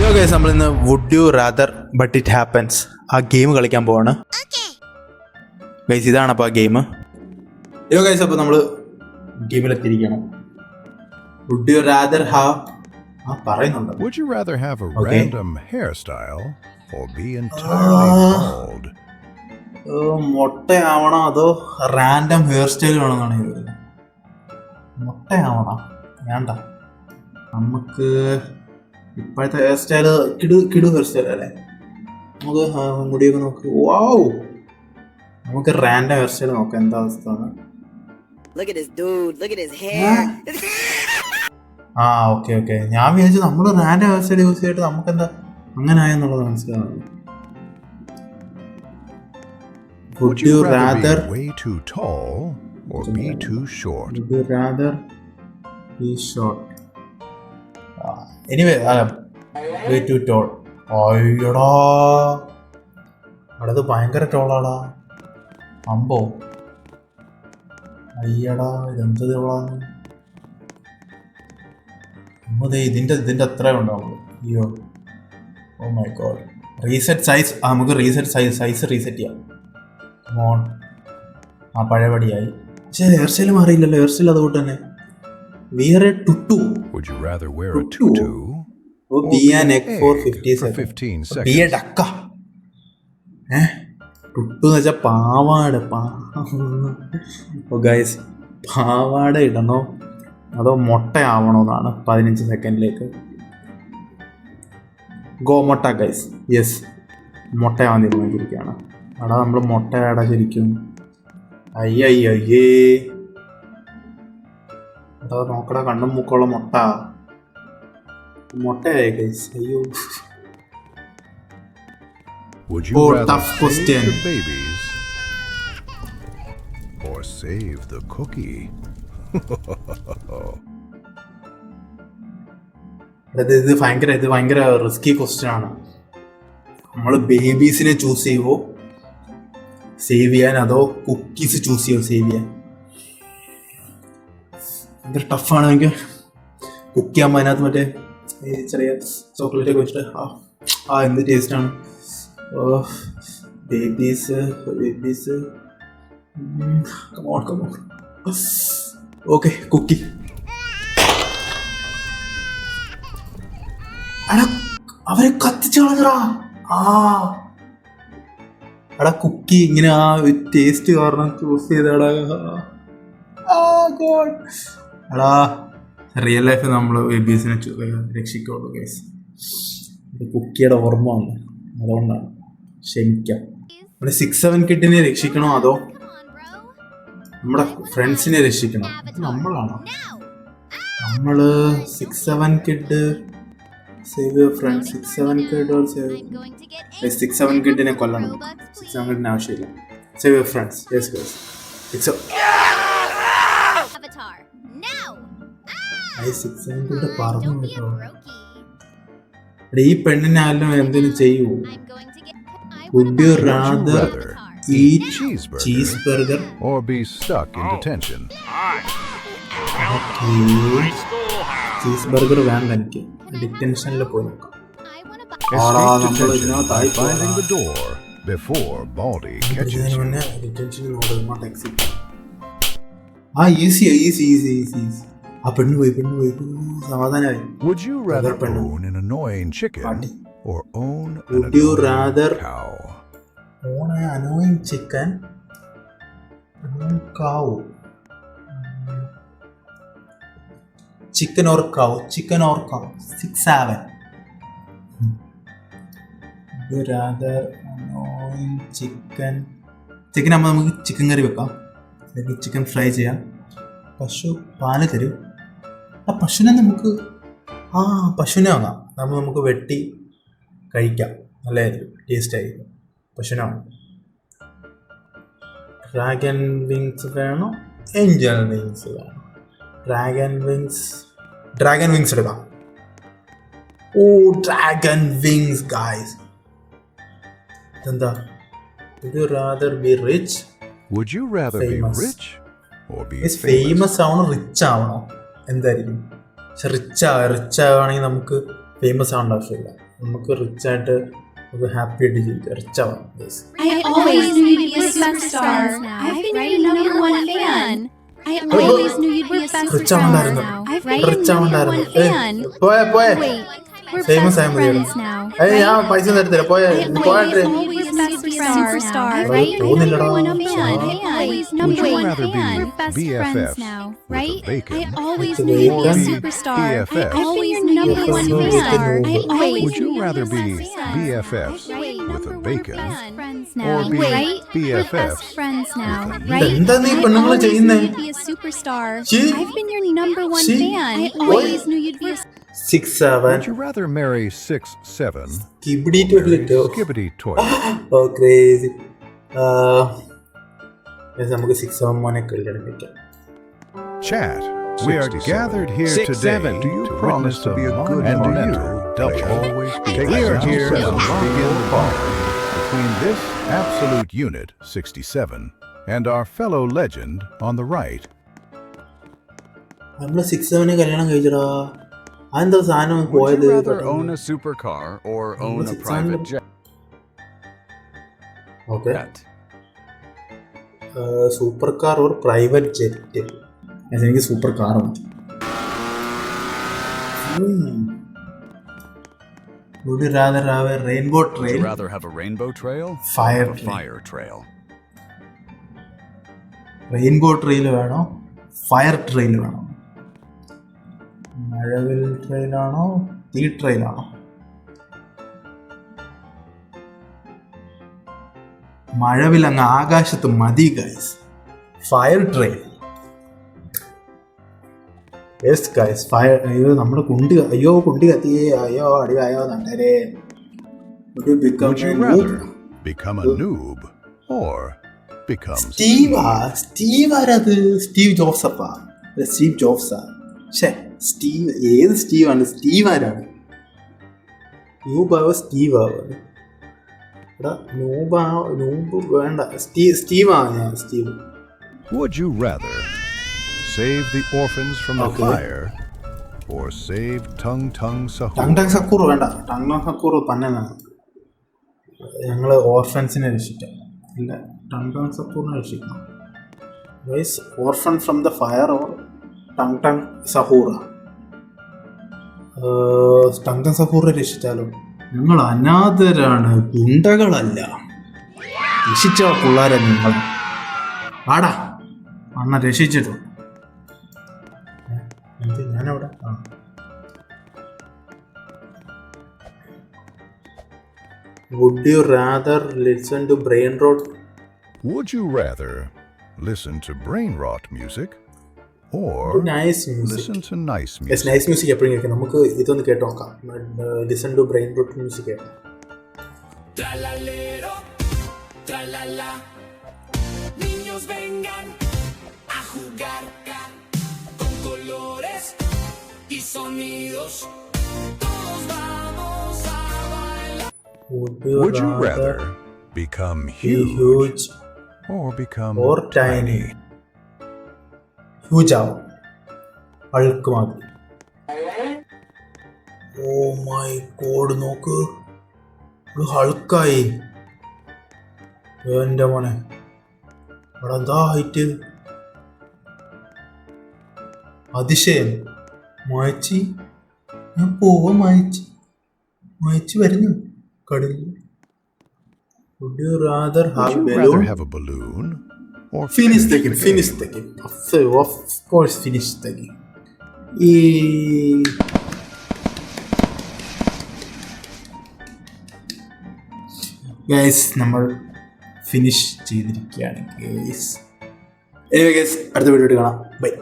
Hello guys, നമ്മൾ ഇന്ന് would you rather but it happens ആ ഗെയിം കളിക്കാൻ പോവാണ് ഗൈസ്. ഇതാണ് അപ്പോൾ ആ ഗെയിം. ഹലോ ഗൈസ്, അപ്പോൾ നമ്മൾ ഗെയിമിലെത്തിയിരിക്കണം. വുഡ് യു റാദർ ഹാവ് പറയുന്നുണ്ട്. Would you rather have a random hairstyle or be entirely bald? മൊട്ടയാവണോ അതോ റാൻഡം ഹെയർ സ്റ്റൈൽ വേണമെന്നാണ് ചോദിക്കുന്നത്. മൊട്ടയാവണം വേണ്ട, നമുക്ക് ഇപ്പോഴത്തെ ഹെയർ സ്റ്റൈല് കിടു ഹെയർ സ്റ്റൈൽ അല്ലേ. നമുക്ക് മുടിയൊക്കെ നോക്ക്. വാവ്, നമുക്ക് റാൻഡം ഹെയർ സ്റ്റൈൽ നോക്കാം എന്താ അവസ്ഥ. ഓക്കെ ഞാൻ വിചാരിച്ചു നമ്മൾ റാൻഡം ഹെയർ സ്റ്റൈൽ യൂസ് ചെയ്തിട്ട് നമുക്ക് എന്താ അങ്ങനെ ആയെന്നുള്ളത് മനസ്സിലാവുന്നത്. Would you rather be way too tall or be too short? Would you rather be short? Anyway, way too tall. അയ്യടാ, അടത് ഭയങ്കര ടോളാടാ. അമ്പോ അയ്യടാ, ഇതെന്ത് ടോളാണ്. അമ്മതേ ഇതിന്റെ അത്ര ഉണ്ടാവുള്ളൂ. അയ്യോ, oh my god. Reset size, നമുക്ക് സൈസ് റീസെറ്റ് ചെയ്യാം. മോൺ പഴയപടിയായി. പക്ഷേ ഹെയർ സ്റ്റൈൽ മാറിയില്ലല്ലോ. ഹെയർ സ്റ്റൈൽ അതുകൊണ്ട് തന്നെ. Wear a tutu. Would you rather wear a tutu or be an egg for 15 seconds? Be a duck. തുട്ടു എന്ന് വെച്ചാൽ പാവാട. ഗൈസ്, പാവാട ഇടണോ അതോ മൊട്ടയാവണോന്നാണ് 15 സെക്കൻഡിലേക്ക്. ഗോ മൊട്ട ഗൈസ്. യെസ്, മൊട്ടയാവാൻ തീരുമാനിച്ചിരിക്കുകയാണ്. അടാ നമ്മൾ മൊട്ടയാടാ ശരിക്കും. അയ്യേ അതാ നോക്കടാ, കണ്ണും മൂക്കുള്ള മൊട്ടയായി ഗൈസ്. അയ്യോ. Would you rather save the babies or save the cookie? ഇത് ഭയങ്കര റിസ്കി ക്വസ്റ്റ്യൻ ആണ്. നമ്മൾ ബേബീസിനെ ചൂസ് ചെയ്യുമോ സേവ് ചെയ്യാൻ, അതോ കുക്കീസ് ചൂസ് ചെയ്യുമോ സേവ് ചെയ്യാൻ? ഭയങ്കര ടഫാണ്. എനിക്ക് കുക്ക് ചെയ്യാൻ അതിനകത്ത് മറ്റേ ചെറിയ ചോക്ലേറ്റ് ഒക്കെ വെച്ചിട്ട് എന്ത് ടേസ്റ്റാണ്. Babies okay, cookie. എടാ അവരെ കത്തിച്ചു കളഞ്ഞടാ. എടാ കുക്കി ഇങ്ങനെ ആ ടേസ്റ്റ് കാരണം ചൂസ് ചെയ്തടാ. എടാ റിയൽ ലൈഫ് നമ്മൾ ബേബീസിനെ രക്ഷിക്കുള്ളൂ ഗൈസ്. ഇത് കുക്കിയുടെ ഓർമ്മ വന്നു, അതുകൊണ്ടാണ്. ക്ഷമിക്കാം. നമ്മുടെ 6-7 കിഡിനെ രക്ഷിക്കണോ അതോ നമ്മുടെ ഫ്രണ്ട്സിനെ രക്ഷിക്കണോ? നമ്മളാണോ? നമ്മൾ 6-7 kid save your friends. 6-7 kid or save 6-7 കിഡിനെ കൊല്ലണം. 6-7 കിഡിന് ആവശ്യമില്ല. Save your friends. Yes guys. 6-7 kid പറഞ്ഞു കേട്ടോ. ഈ പെണ്ണിനാലും എന്തിനും ചെയ്യൂ. Would you rather eat cheeseburger or be stuck in detention? Cheese വേണ്ട, എനിക്ക് ഡിറ്റൻഷനിൽ പോയി നോക്കാം. Finding the door before Baldy catches you. Easy. പെണ്ണ് പോയി സമാധാനമായി. Would you rather own an annoying chicken or own an annoying cow? Own an annoying chicken or cow? Chicken or cow? 6-7. Would you rather annoying chicken ആകുമ്പോൾ നമുക്ക് chicken കറി വെക്കാം, അല്ലെങ്കിൽ chicken fry ചെയ്യാം. പശു പാല് തരും. പശുവിനെ വാങ്ങാം. നമുക്ക് വെട്ടി കഴിക്കാം, നല്ലതായിരിക്കും, ടേസ്റ്റ് ആയിരിക്കും. പശുവിനെ വാങ്ങാം. ഡ്രാഗൺ വിങ്സ് വേണോ ഏഞ്ചൽ വിങ്സ് വേണോ? ഡ്രാഗൺ വിങ്സ് എടുക്കാം. Dragon wings guys. ഇതെന്താ? Would you rather be rich? Would you rather famous? be rich or be famous ആവണോ റിച്ച് ആവണോ? എന്തായിരിക്കും? റിച്ച് ആവുകയാണെങ്കിൽ നമുക്ക് ഫേമസ് ആവേണ്ട ആവശ്യമില്ല. നമുക്ക് റിച്ച് ആയിട്ട് നമുക്ക് ഹാപ്പി ആയിട്ട് ജീവിക്കാം, റിച്ച് ആവാം guys. I always knew you'd be a superstar. I've been your number one fan. I always knew you'd be a rich superstar. ആവണ്ടായിരുന്നു, I've been rich your number ആവണ്ടായിരുന്നു. one fan. പോയെ Wait, we're famous best ആയ മതി. friends now. ഞാൻ പൈസ തരത്തില്ല, പോയെ I പോയാട്ടെ. always knew you'd be a superstar, right? തോന്നില്ലടാ. Number one fan. Would you One rather be fan. We're best friends BFFs now, with a right? bacon? I always With a knew you'd be a bacon? superstar. BFFs I've been your number with a one bacon. fan. I always Would you knew you'd rather be be a best fan. BFFs Right? with a We're bacon best friends or now, be right? We're best BFFs friends now, with a right? എന്താ നീ I പെണ്ണുങ്ങള് always knew ചെയ്യുന്നേ? you'd be a superstar. She? I've been your number one She? fan. I always knew you'd be a 6-7 Would you rather marry 6'7" skibidi or ടോയ്ലറ്റോ? skibbity toilet? Oh crazy. നമുക്ക് 6-7 മോനെ കല്യാണം കഴിക്കാം. Chat. We are gathered here 6'7". today Do you to promise witness to be a a good monumental partner? double. Always be We are around here 7. to begin the bond between this absolute unit 67 and our fellow legend on the right. നമ്മള് 6-7 കല്യാണം കഴിച്ചടാ. അതെന്താ സാധനം Would പോയത്? you rather own a supercar or own a 600? private jet? Okay, super car or private jet? എനിക്ക് super car മതി. Would you rather have a rainbow Would trail? you rather have a rainbow trail Fire or a trail. fire trail? Rainbow trail വേണോ, fire trail വേണോ? മഴവിൽ ട്രെയിലാണോ, തീ ട്രെയിലാണോ? മഴവിൽ അങ്ങ് ആകാശത്ത് മതി guys. Fire trail. Yes guys, fire. അയ്യോ നമ്മുടെ കുണ്ടി, അയ്യോ കുണ്ടി കത്തിയേ, അയ്യോ അടിവായോ നണ്ടരെ. Would you rather become a noob or become Steve ആരത്? സ്റ്റീവ് ജോബ്സപ്പാ? സ്റ്റീവ് ജോബ്സാ? സ്റ്റീവ് ഏത് സ്റ്റീവാണ്? സ്റ്റീവ് ആരാണ്? നൂബാവോ സ്റ്റീവ് ആവോ? എടാ നൂബ് വേണ്ട, സ്റ്റീവാ ഞാൻ. Steve. Would you rather save the orphans from the Okay. fire or save Tung Tung Sahur? Tung Sahur വേണ്ട. ടങ് സക്കൂർ തന്നെ ഞങ്ങള് ഓർഫൻസിനെ രക്ഷിക്കാം. ഇല്ല, ടങ് സക്കൂറിനെ രക്ഷിക്കണം. Guys, orphan from the fire or Tung സഹൂറ? ടങ് സഹൂറിനെ രക്ഷിച്ചാലോ? ഞങ്ങൾ അനാഥരാണ്, ഗുണ്ടകളല്ല. രക്ഷിച്ച പിള്ളേരെ നിങ്ങൾ ആടാ അണ്ണ രക്ഷിച്ചിട്ടു. എന്ത് ഞാനവിടെ? Would you rather listen to brain rot? Would you rather listen to brain rot music or Nice music. listen to nice Yes, music? nice music എപ്പോഴും കേൾക്കാം. നമുക്ക് ഇതൊന്ന് കേട്ട് നോക്കാം. Listen to brain rot music കേൾക്കാം. Tralalero, tralala, niños vengan a jugar con colores y sonidos. Todos vamos a bailar. Would you rather become be huge huge or become or tiny? Huge ആവും, അഴുക്ക് മാറി. ഓ my God, നോക്ക്, ഒരു ഹൾക്കായി. എൻ്റെ മോനെ, അവിടെ എന്താ ഹൈറ്റ്, അതിശയം. മായച്ചി, ഞാൻ പോവാ മായച്ചി വരുന്നു കടലിൽ. Would you rather have Would you a rather balloon? have a balloon or Finish the game. Of course, finish the game. Guys, നമ്മൾ ഫിനിഷ് ചെയ്തിരിക്കുകയാണ് ഗൈസ്. Anyway guys, അടുത്ത വീഡിയോ കാണാം. ബൈ.